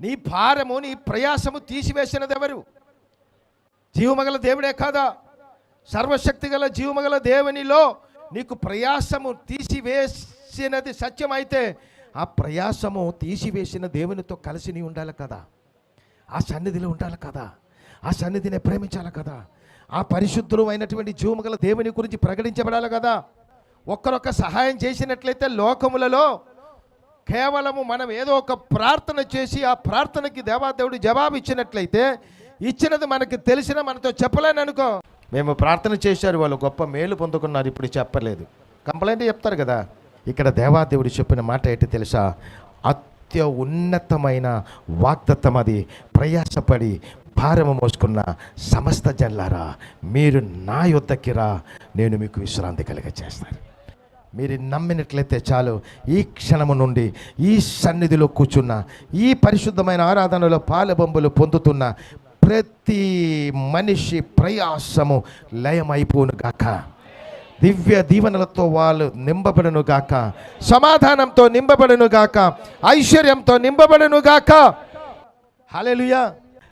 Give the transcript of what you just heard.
నీ భారము, నీ ప్రయాసము తీసివేసినది ఎవరు? జీవమగల దేవుడే కాదా? సర్వశక్తి గల జీవమగల దేవునిలో నీకు ప్రయాసము తీసివేసినది సత్యమైతే ఆ ప్రయాసము తీసివేసిన దేవునితో కలిసి నీ ఉండాలి కదా, ఆ సన్నిధిలో ఉండాలి కదా, ఆ సన్నిధిని ప్రేమించాలి కదా, ఆ పరిశుద్ధులు అయినటువంటి జీవమగల దేవుని గురించి ప్రకటించబడాలి కదా. ఒక్కరొక్క సహాయం చేసినట్లయితే లోకములలో కేవలము మనం ఏదో ఒక ప్రార్థన చేసి ఆ ప్రార్థనకి దేవాదేవుడు జవాబు ఇచ్చినట్లయితే, ఇచ్చినది మనకి తెలిసిన మనతో చెప్పలేను అనుకో, మేము ప్రార్థన చేశారు, వాళ్ళు గొప్ప మేలు పొందుకున్నారు, ఇప్పుడు చెప్పలేదు, కంప్లైంట్ చెప్తారు కదా. ఇక్కడ దేవాదేవుడు చెప్పిన మాట ఏంటి తెలుసా? అత్య ఉన్నతమైన వాగ్దత్తం అది. ప్రయాసపడి భారము మోసుకున్న సమస్త జనులారా, మీరు నా యొద్దకి రా, నేను మీకు విశ్రాంతి కలిగజేస్తాను. మీరు నమ్మినట్లయితే చాలు, ఈ క్షణము నుండి ఈ సన్నిధిలో కూర్చున్న, ఈ పరిశుద్ధమైన ఆరాధనలో పాలబొంబులు పొందుతున్న ప్రతి మనిషి ప్రయాసము లయమైపోను గాక, దివ్య దీవెనలతో వాళ్ళు నింపబడును గాక, సమాధానంతో నింపబడును గాక, ఐశ్వర్యంతో నింపబడును గాక. హల్లెలూయా.